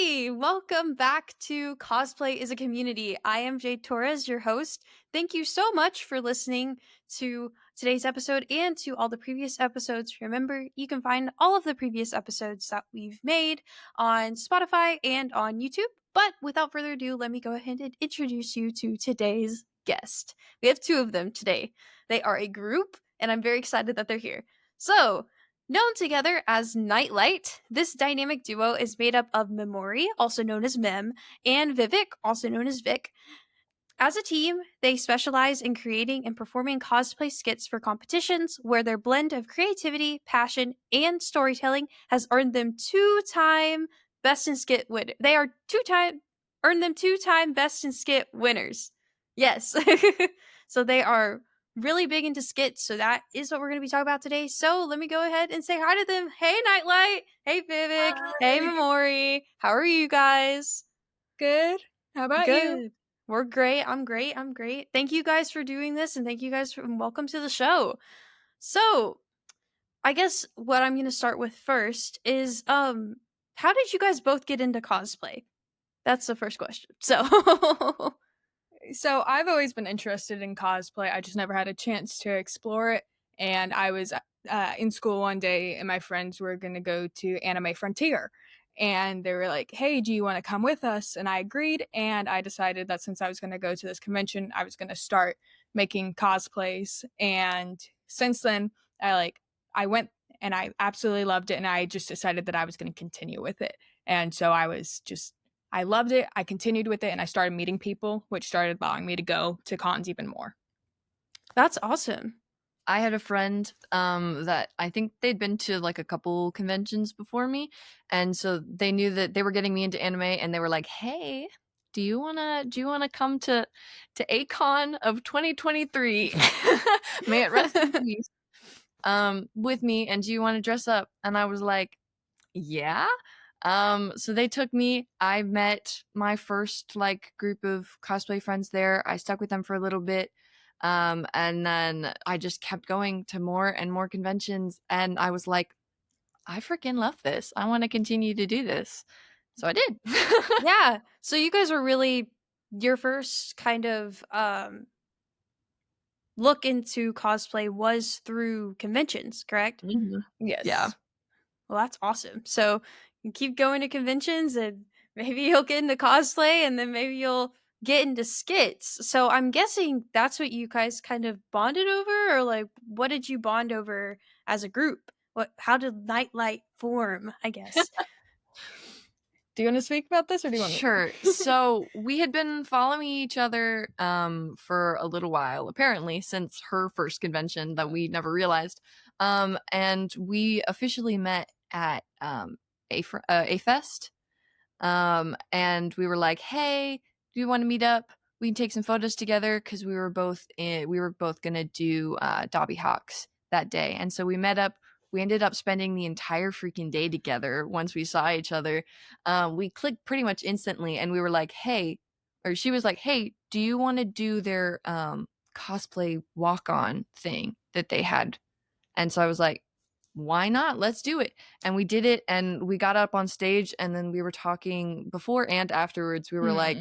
Hey, welcome back to Cosplay is a Community. I am Jade Torres, your host. Thank you so much for listening to today's episode and to all the previous episodes. Remember, you can find all of the previous episodes that we've made on Spotify and on YouTube. But without further ado, let me go ahead and introduce you to today's guest. We have two of them today. They are a group, and I'm very excited that they're here. So, known together as Nightlight, this dynamic duo is made up of Memori, also known as Mem, and Vivic, also known as Vic. As a team, they specialize in creating and performing cosplay skits for competitions where their blend of creativity, passion, and storytelling has earned them two-time Best in Skit winner. They are two-time Best in Skit winners. Yes. So they are really big into skits, so that is what we're going to be talking about today. So let me go ahead and say hi to them. Hey, Nightlight. Hey, Vivic. Hey, Hi. Memori. How are you guys? Good. How about you? Good. We're great. I'm great. I'm great. Thank you guys for doing this, and thank you guys for and welcome to the show. So, I guess what I'm going to start with first is how did you guys both get into cosplay? That's the first question. So, So I've always been interested in cosplay. I just never had a chance to explore it. And I was in school one day, and my friends were going to go to Anime Frontier. And they were like, hey, do you want to come with us? And I agreed. And I decided that since I was going to go to this convention, I was going to start making cosplays. And since then, I went and I absolutely loved it. And I just decided that I was going to continue with it. And so I loved it. I continued with it, and I started meeting people, which started allowing me to go to cons even more. that's awesome. I had a friend that I think they'd been to like a couple conventions before me, and so they knew that they were getting me into anime, and they were like, "Hey, do you wanna come to ACON of 2023? May it rest in peace. With me, and do you want to dress up?" And I was like, "Yeah." So they took me. I met my first like group of cosplay friends there. I stuck with them for a little bit. And then I just kept going to more and more conventions, and I was like, I freaking love this. I want to continue to do this. So I did. Yeah. So you guys were really your first kind of look into cosplay was through conventions, correct? Mhm. Yes. Yeah. Well, that's awesome. So you keep going to conventions and maybe you'll get into cosplay and then maybe you'll get into skits. So I'm guessing that's what you guys kind of bonded over, or like what did you bond over as a group? How did Nightlight form, I guess? Do you want to speak about this, or do you want me to? Sure. So we had been following each other for a little while, apparently, since her first convention that we never realized. And we officially met at a fest. And we were like, "Hey, do you want to meet up? We can take some photos together," because we were both gonna do Dobby Hawks that day, and so we met up. We ended up spending the entire freaking day together. Once we saw each other, we clicked pretty much instantly, and we were like, "Hey," or she was like, "Hey, do you want to do their cosplay walk on thing that they had?" And so I was like, why not? Let's do it. And we did it, and we got up on stage, and then we were talking before and afterwards. We were like,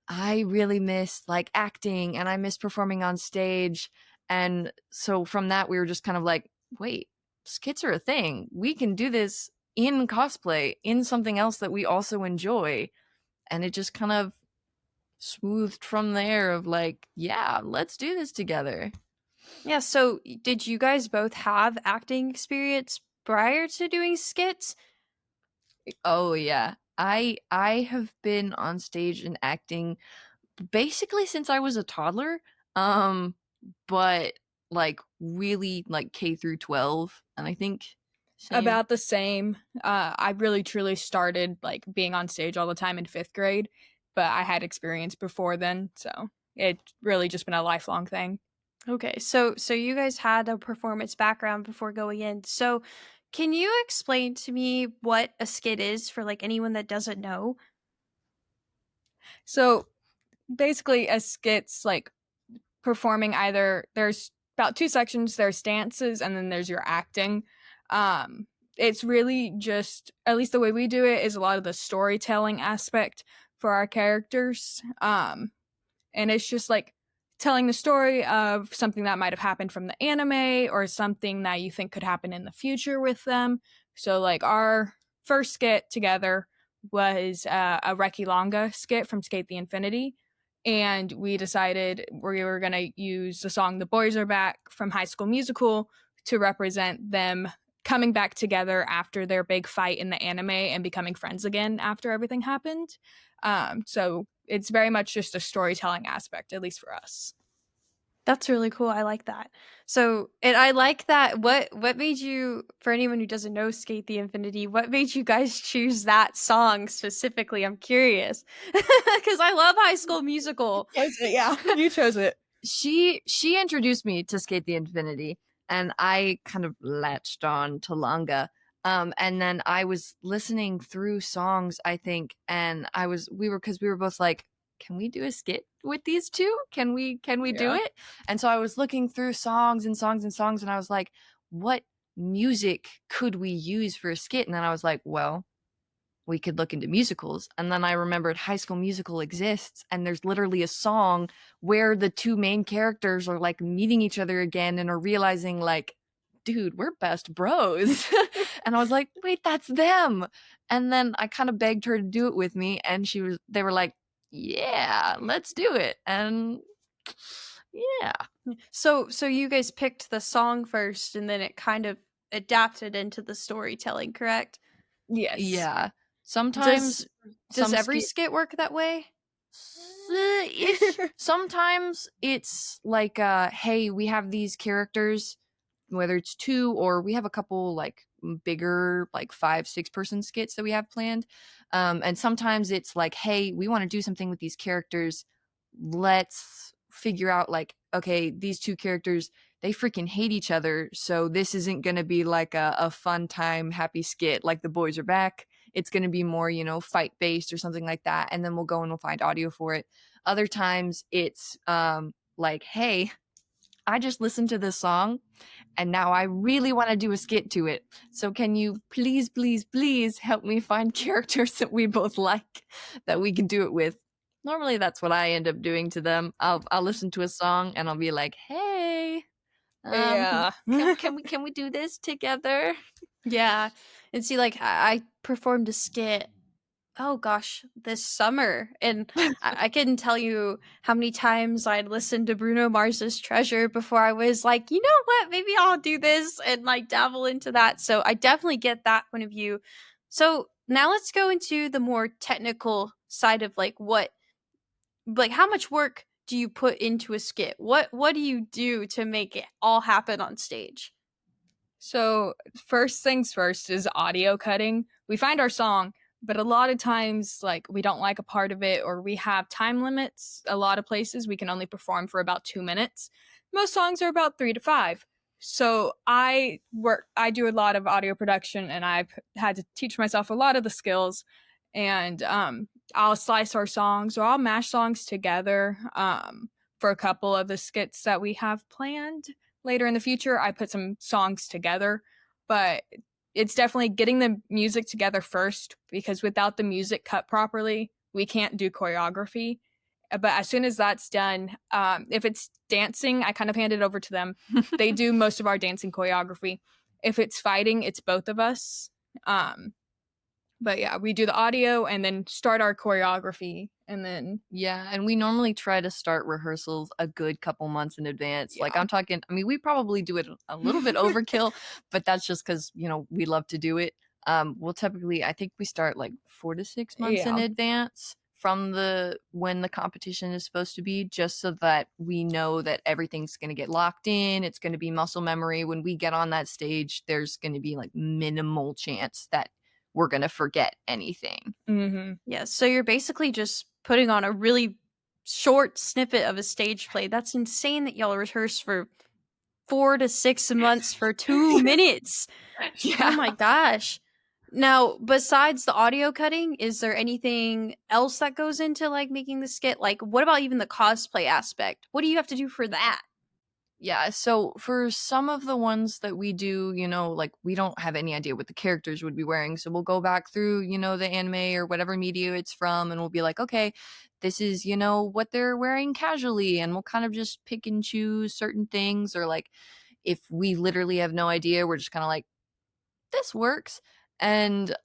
I really miss like acting, and I miss performing on stage. And so from that, we were just kind of like, wait, skits are a thing. We can do this in cosplay, in something else that we also enjoy. And it just kind of smoothed from there of like, yeah, let's do this together. Yeah, so did you guys both have acting experience prior to doing skits? Oh yeah. I have been on stage and acting basically since I was a toddler. Um but like really like K through 12, and I think same. About the same. I really truly started like being on stage all the time in 5th grade, but I had experience before then, so it's really just been a lifelong thing. Okay, so you guys had a performance background before going in. So can you explain to me what a skit is for like anyone that doesn't know? So basically, a skit's like performing either there's about two sections. There's dances, and then there's your acting. Um, it's really just, at least the way we do it, is a lot of the storytelling aspect for our characters. And it's just like telling the story of something that might have happened from the anime or something that you think could happen in the future with them. So, like, our first skit together was a Reki Longa skit from Skate the Infinity. And we decided we were going to use the song The Boys Are Back from High School Musical to represent them coming back together after their big fight in the anime and becoming friends again after everything happened. So it's very much just a storytelling aspect, at least for us. That's really cool. I like that. So, and I like that. What made you, for anyone who doesn't know Skate the Infinity, what made you guys choose that song specifically? I'm curious. Cuz I love High School Musical. Yeah, you chose it. She introduced me to Skate the Infinity, and I kind of latched on to Langa. And then I was listening through songs, I think, and we were both like, can we do a skit with these two? Can we do Yeah. it? And so I was looking through songs and songs and songs, and I was like, what music could we use for a skit? And then I was like, well, we could look into musicals. And then I remembered High School Musical exists, and there's literally a song where the two main characters are like meeting each other again and are realizing, like, dude, we're best bros. And I was like, wait, that's them. And then I kind of begged her to do it with me, and they were like, yeah, let's do it. And yeah. So you guys picked the song first and then it kind of adapted into the storytelling, correct? Yes. Yeah. Sometimes Does some every skit skit work that way? ish. Sometimes it's like, hey, we have these characters, whether it's two or we have a couple like bigger, like 5-6 person skits that we have planned. And sometimes it's like, hey, we want to do something with these characters. Let's figure out, like, okay, these two characters, they freaking hate each other. So this isn't going to be like a fun time, happy skit like The Boys Are Back. It's going to be more, fight based or something like that. And then we'll go and we'll find audio for it. Other times it's like, hey, I just listened to this song and now I really want to do a skit to it. So can you please, please, please help me find characters that we both like that we can do it with? Normally that's what I end up doing to them. I'll listen to a song and I'll be like, hey, Yeah. can we do this together? Yeah. And see, like, I performed a skit, oh gosh, this summer. And I couldn't tell you how many times I'd listened to Bruno Mars's Treasure before I was like, you know what, maybe I'll do this and like dabble into that. So I definitely get that point of view. So now let's go into the more technical side of like how much work do you put into a skit? What do you do to make it all happen on stage? So, first things first is audio cutting. We find our song, but a lot of times, like, we don't like a part of it or we have time limits. A lot of places we can only perform for about 2 minutes. Most songs are about 3 to 5. So, I do a lot of audio production and I've had to teach myself a lot of the skills. And I'll slice our songs or I'll mash songs together for a couple of the skits that we have planned later in the future. I put some songs together, but it's definitely getting the music together first, because without the music cut properly, we can't do choreography. But as soon as that's done, if it's dancing, I kind of hand it over to them. They do most of our dancing choreography. If it's fighting, it's both of us. But yeah, we do the audio and then start our choreography, and then Yeah, and we normally try to start rehearsals a good couple months in advance. Like, yeah. I'm talking, I mean, we probably do it a little bit overkill, but that's just because, we love to do it. We'll typically, I think we start like 4 to 6 months in Yeah. advance from when the competition is supposed to be, just so that we know that everything's going to get locked in. It's going to be muscle memory. When we get on that stage, there's going to be like minimal chance that we're going to forget anything. Mm-hmm. Yeah, so you're basically just putting on a really short snippet of a stage play. That's insane that y'all rehearse for 4 to 6 months for 2 minutes. Oh my gosh. Now, besides the audio cutting, is there anything else that goes into like making the skit? Like, what about even the cosplay aspect? What do you have to do for that? Yeah, so for some of the ones that we do, like we don't have any idea what the characters would be wearing. So we'll go back through, the anime or whatever media it's from, and we'll be like, okay, this is, what they're wearing casually. And we'll kind of just pick and choose certain things. Or like if we literally have no idea, we're just kind of like, this works. And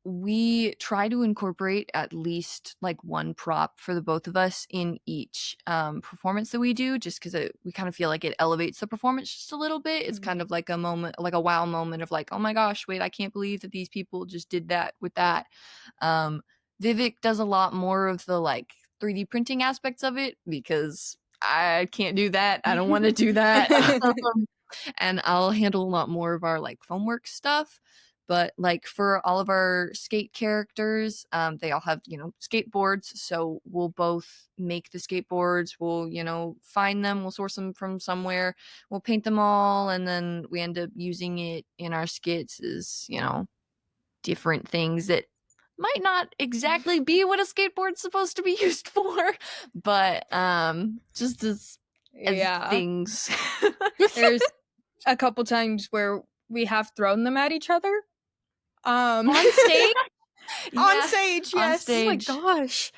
we try to incorporate at least like one prop for the both of us in each performance that we do, just because we kind of feel like it elevates the performance just a little bit. It's kind of like a moment, like a wow moment of like, oh my gosh, wait, I can't believe that these people just did that with that. um Vivek does a lot more of the like 3D printing aspects of it, because I can't do that. I don't want to do that. And I'll handle a lot more of our like foam work stuff. But like for all of our skate characters, they all have, skateboards. So we'll both make the skateboards. We'll, find them. We'll source them from somewhere. We'll paint them all, and then we end up using it in our skits as, different things that might not exactly be what a skateboard's supposed to be used for, but just as Yeah. things. There's a couple times where we have thrown them at each other. On stage? On stage, on yes. stage. Oh my gosh.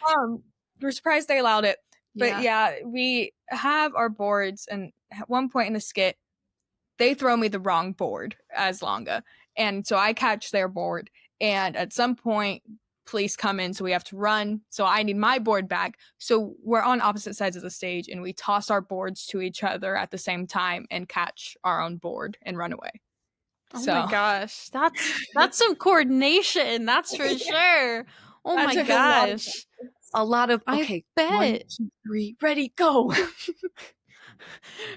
We're surprised they allowed it. But Yeah. yeah, we have our boards, and at one point in the skit, they throw me the wrong board as Longa. And so I catch their board. And at some point, police come in, so we have to run. So I need my board back. So we're on opposite sides of the stage, and we toss our boards to each other at the same time and catch our own board and run away. Oh my gosh. That's some coordination, that's for sure. Oh That my took a lot of gosh. A lot of I okay. bet. 1, 2, 3, ready, go.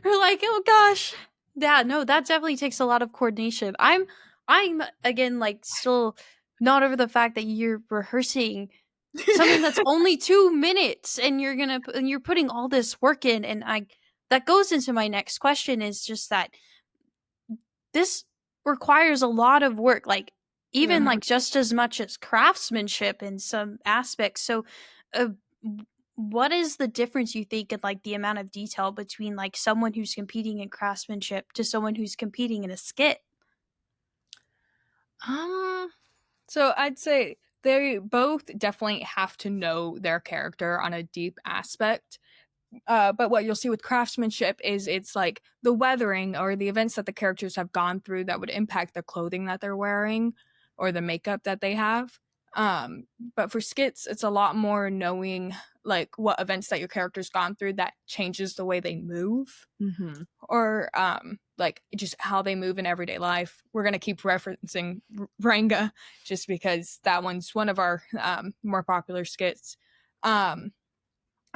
We're like, oh gosh. Yeah, no, that definitely takes a lot of coordination. I'm again like still not over the fact that you're rehearsing something that's only 2 minutes and and you're putting all this work in, and I that goes into my next question, is just that this requires a lot of work, like even Mhm. like just as much as craftsmanship in some aspects. So uh, what is the difference, you think, in like the amount of detail between like someone who's competing in craftsmanship to someone who's competing in a skit? um So I'd say they both definitely have to know their character on a deep aspect. But what you'll see with craftsmanship is it's like the weathering or the events that the characters have gone through that would impact the clothing that they're wearing or the makeup that they have. Um, but for skits, it's a lot more knowing like what events that your character's gone through that changes the way they move, or like just how they move in everyday life. We're gonna keep referencing Ranga just because that one's one of our more popular skits. Um,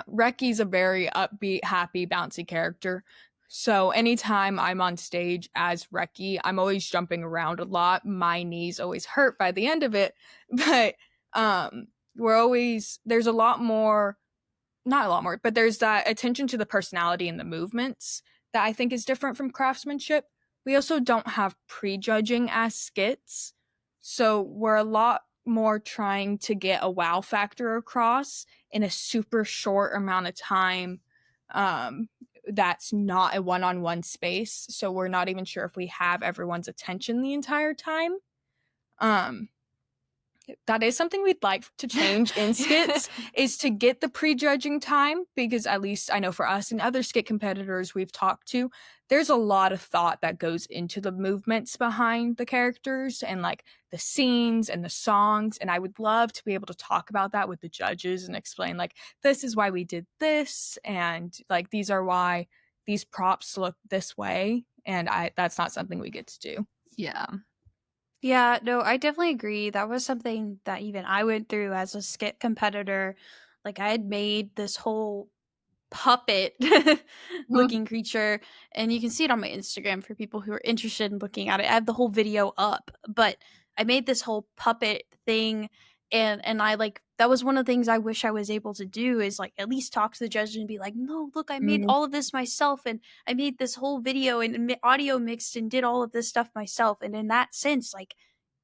Reki's a very upbeat, happy, bouncy character. So anytime I'm on stage as Reki, I'm always jumping around a lot. My knees always hurt by the end of it, but we're always there's a lot more, not a lot more, but there's that attention to the personality and the movements that I think is different from craftsmanship. We also don't have prejudging as skits, so we're a lot more trying to get a wow factor across in a super short amount of time. Um, that's not a one-on-one space, so we're not even sure if we have everyone's attention the entire time. Um, that is something we'd like to change in skits, is to get the prejudging time, because at least I know for us and other skit competitors we've talked to, there's a lot of thought that goes into the movements behind the characters and like the scenes and the songs, and I would love to be able to talk about that with the judges and explain like this is why we did this, and like these are why these props look this way, and that's not something we get to do. Yeah. Yeah, no, I definitely agree. That was something that even I went through as a skit competitor. Like I had made this whole puppet looking creature, and you can see it on my Instagram for people who are interested in looking at it. I have the whole video up, but I made this whole puppet thing, and I like that was one of the things I wish I was able to do, is like at least talk to the judge and be like, no, look, I made Mm. all of this myself, and I made this whole video and audio mixed and did all of this stuff myself. And in that sense, like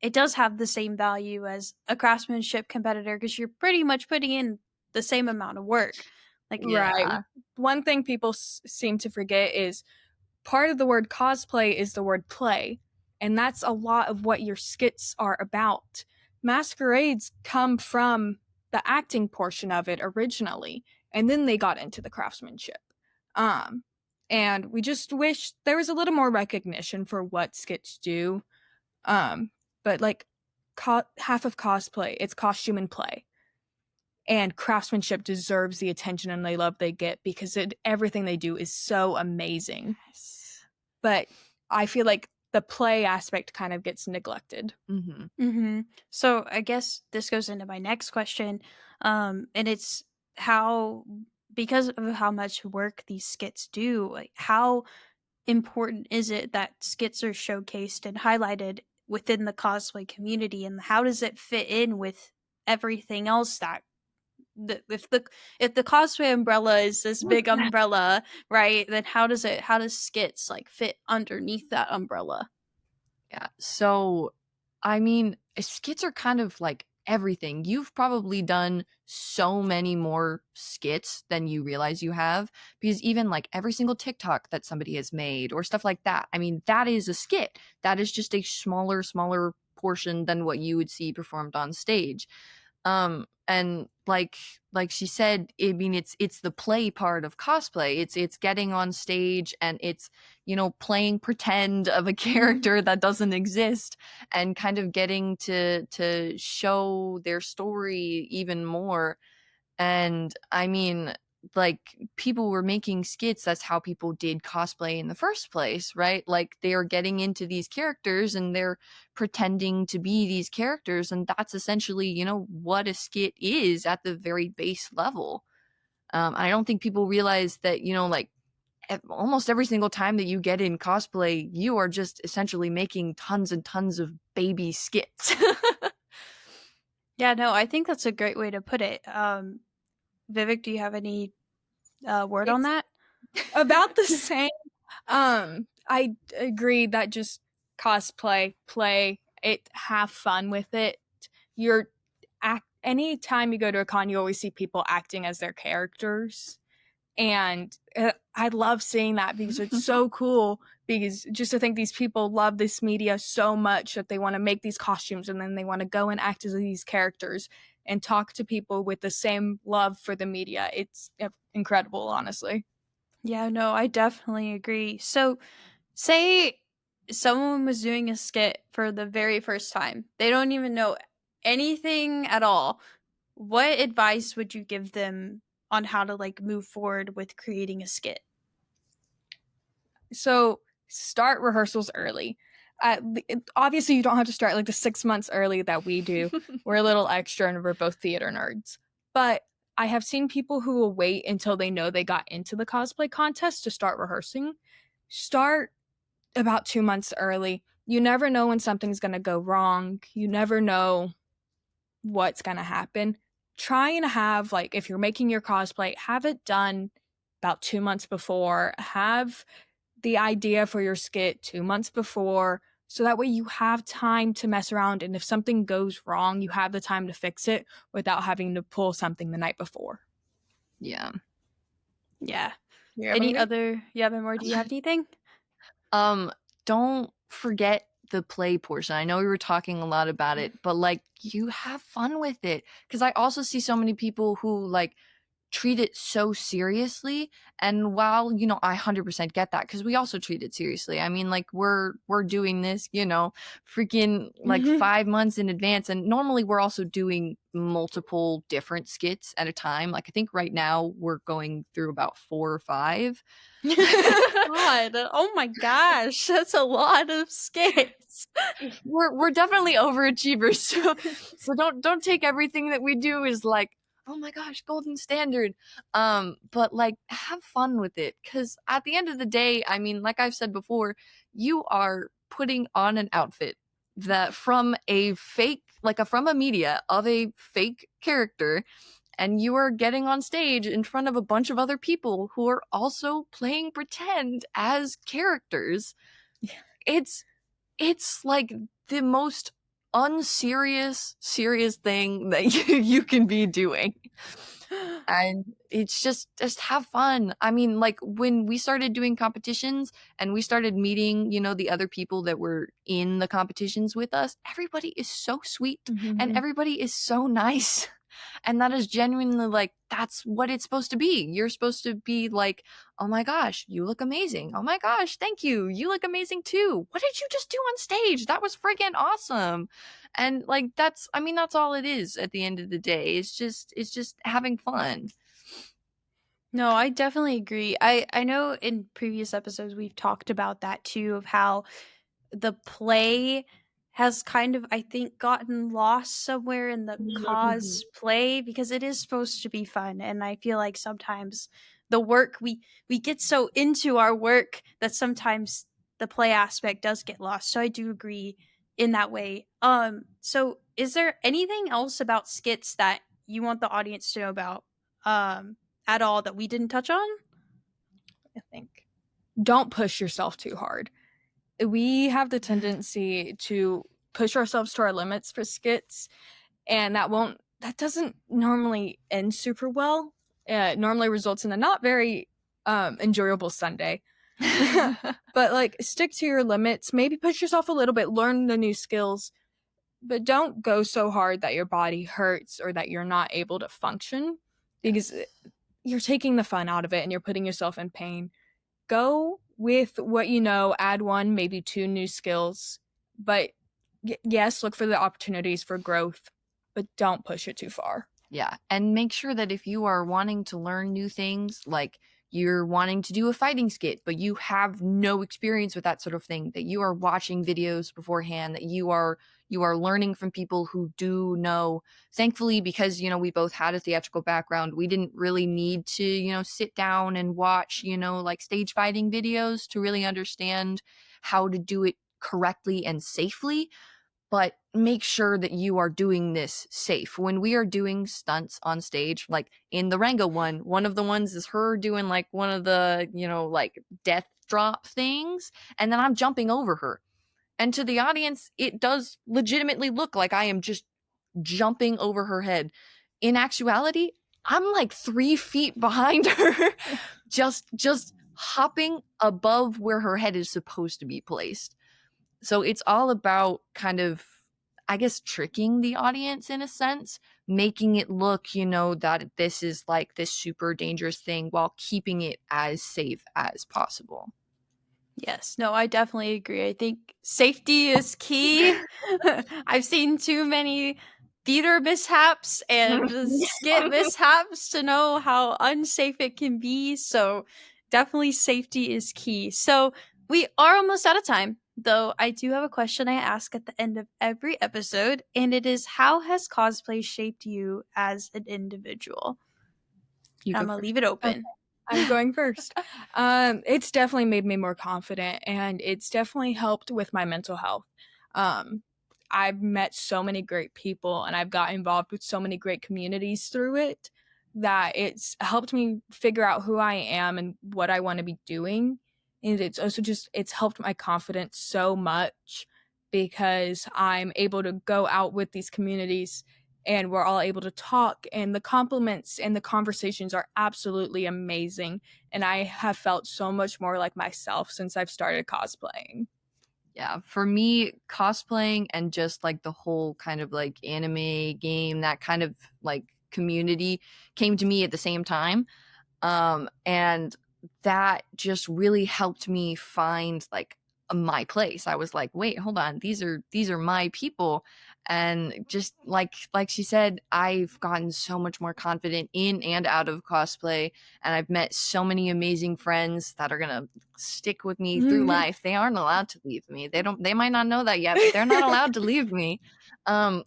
it does have the same value as a craftsmanship competitor, because you're pretty much putting in the same amount of work. Like, Right. Yeah. One thing people seem to forget is part of the word cosplay is the word play, and that's a lot of what your skits are about. Masquerades come from the acting portion of it originally, and then they got into the craftsmanship. Um, and we just wish there was a little more recognition for what skits do. But like half of cosplay, it's costume and play. And craftsmanship deserves the attention and the love they get because everything they do is so amazing. Yes. But I feel like the play aspect kind of gets neglected. So I guess this goes into my next question, and it's how, because of how much work these skits do, like how important is it that skits are showcased and highlighted within the cosplay community, and how does it fit in with everything else that if the cosplay umbrella is this big umbrella, right? Then how does skits like fit underneath that umbrella? Yeah. So, I mean, skits are kind of like everything. You've probably done so many more skits than you realize you have, because even like every single TikTok that somebody has made or stuff like that, I mean, that is a skit. That is just a smaller portion than what you would see performed on stage. And like she said, I mean, it's the play part of cosplay. It's getting on stage and it's, you know, playing pretend of a character that doesn't exist and kind of getting to show their story even more. And I mean, like, people were making skits. That's how people did cosplay in the first place, right? Like, they are getting into these characters and they're pretending to be these characters. And that's essentially, you know, what a skit is at the very base level. I don't think people realize that, you know, like, almost every single time that you get in cosplay, you are just essentially making tons and tons of baby skits. Yeah, no, I think that's a great way to put it. Vivek, do you have any word on It's that? about the same. I agree that just cosplay, play it, have fun with it. You're anytime you go to a con, you always see people acting as their characters. And I love seeing that because it's so cool. Because just to think these people love this media so much that they want to make these costumes and then they want to go and act as these characters and talk to people with the same love for the media. It's incredible, honestly. Yeah, no, I definitely agree. So, say someone was doing a skit for the very first time. They don't even know anything at all. What advice would you give them on how to like move forward with creating a skit? So start rehearsals early. Obviously, you don't have to start like the 6 months early that we do. We're a little extra and we're both theater nerds. But I have seen people who will wait until they know they got into the cosplay contest to start rehearsing. Start about 2 months early. You never know when something's going to go wrong. You never know what's going to happen. Try and have, like, if you're making your cosplay, have it done about 2 months before. Have the idea for your skit 2 months before, so that way you have time to mess around, and if something goes wrong you have the time to fix it without having to pull something the night before. Yeah. Yeah. You have Any anything? other? Yeah, more? Do you have anything? Don't forget the play portion. I know we were talking a lot about it, but like, you have fun with it. Because I also see so many people who like treat it so seriously, and while, you know, I 100% get that, because we also treat it seriously. I mean, like, we're doing this, you know, freaking like 5 months in advance, and normally we're also doing multiple different skits at a time. Like, I think right now we're going through about 4 or 5. God, oh my gosh, that's a lot of skits. We're definitely overachievers, so don't take everything that we do as like, oh my gosh, golden standard. But like, have fun with it, because at the end of the day, I mean, like I've said before, you are putting on an outfit that from a fake, like, from a media of a fake character, and you are getting on stage in front of a bunch of other people who are also playing pretend as characters. It's like the most unserious serious thing that you can be doing. And it's just have fun. I mean, like when we started doing competitions and we started meeting, the other people that were in the competitions with us, everybody is so sweet and Mhm. everybody is so nice. And that is genuinely like, that's what it's supposed to be. You're supposed to be like, oh my gosh, you look amazing. Oh my gosh, thank you. You look amazing too. What did you just do on stage? That was friggin' awesome. And like, that's all it is at the end of the day. It's just having fun. No, I definitely agree. I know in previous episodes we've talked about that too, of how the play has kind of, I think, gotten lost somewhere in the cosplay, because it is supposed to be fun, and I feel like sometimes the work, we get so into our work that sometimes the play aspect does get lost. So I do agree in that way. So is there anything else about skits that you want the audience to know about at all that we didn't touch on? I think. Don't push yourself too hard. We have the tendency to push ourselves to our limits for skits, and that doesn't normally end super well. It normally results in a not very enjoyable Sunday. But like, stick to your limits, maybe push yourself a little bit, learn the new skills, but don't go so hard that your body hurts or that you're not able to function, because you're taking the fun out of it and you're putting yourself in pain. Go with what you know, add one, maybe two new skills, but yes, look for the opportunities for growth, but don't push it too far. Yeah, and make sure that if you are wanting to learn new things, like you're wanting to do a fighting skit, but you have no experience with that sort of thing, that you are watching videos beforehand, that you are learning from people who do know. Thankfully, because we both had a theatrical background, we didn't really need to, sit down and watch, like stage fighting videos to really understand how to do it correctly and safely. But make sure that you are doing this safe. When we are doing stunts on stage, like in the Rango one of the ones is her doing like one of the, like death drop things, and then I'm jumping over her. And to the audience, it does legitimately look like I am just jumping over her head. In actuality, I'm like 3 feet behind her, just hopping above where her head is supposed to be placed. So it's all about kind of, I guess, tricking the audience in a sense, making it look, that this is like this super dangerous thing while keeping it as safe as possible. Yes, no, I definitely agree. I think safety is key. I've seen too many theater mishaps and skit mishaps to know how unsafe it can be. So, definitely safety is key. So, we are almost out of time, though I do have a question I ask at the end of every episode, and it is, how has cosplay shaped you as an individual? You And I'm go going to first. leave it open. I'm going first. It's definitely made me more confident, and it's definitely helped with my mental health. Um, I've met so many great people, and I've got involved with so many great communities through it, that it's helped me figure out who I am and what I want to be doing. And it's also it's helped my confidence so much, because I'm able to go out with these communities and we're all able to talk, and the compliments and the conversations are absolutely amazing, and I have felt so much more like myself since I've started cosplaying. Yeah, for me, cosplaying and just like the whole kind of like anime game, that kind of like community came to me at the same time. And that just really helped me find like my place. I was like, wait, hold on, these are my people. And just like she said, I've gotten so much more confident in and out of cosplay, and I've met so many amazing friends that are gonna stick with me through life. They aren't allowed to leave me. They might not know that yet, but they're not allowed to leave me. And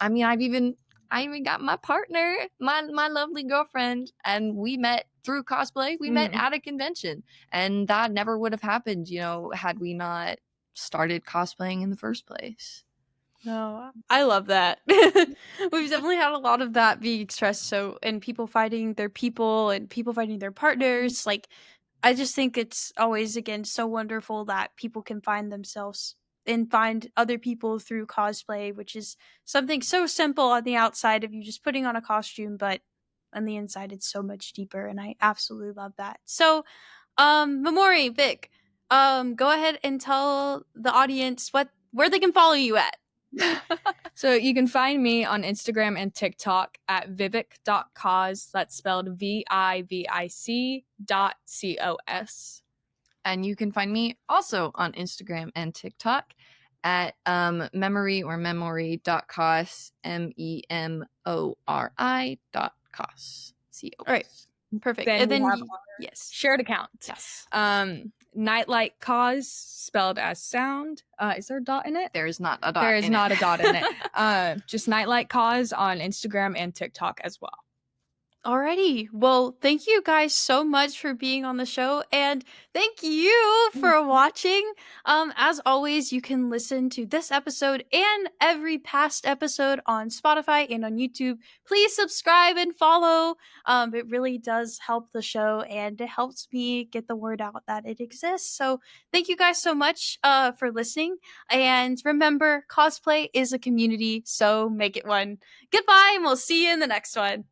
I mean, I even got my partner, my lovely girlfriend, and we met through cosplay. We met at a convention, and that never would have happened, had we not started cosplaying in the first place. No, I love that. We've definitely had a lot of that being expressed. So, and people fighting their people and people fighting their partners. Like, I just think it's always, again, so wonderful that people can find themselves and find other people through cosplay, which is something so simple on the outside of you just putting on a costume. But on the inside, it's so much deeper, and I absolutely love that. So, Memori, Vic, go ahead and tell the audience where they can follow you at. So you can find me on Instagram and TikTok at vivic.cos. That's spelled vivic.cos. And you can find me also on Instagram and TikTok at memori or memori.cos, memori.cos. All right, perfect. Then and we then have yes, shared account. Yes. Nightlight Cos, spelled as sound. Is there a dot in it? There is not a dot. There is not a dot in it. Just Nightlight Cos on Instagram and TikTok as well. Alrighty. Well, thank you guys so much for being on the show, and thank you for watching. As always, you can listen to this episode and every past episode on Spotify and on YouTube. Please subscribe and follow. It really does help the show, and it helps me get the word out that it exists. So thank you guys so much for listening. And remember, cosplay is a community, so make it one. Goodbye, and we'll see you in the next one.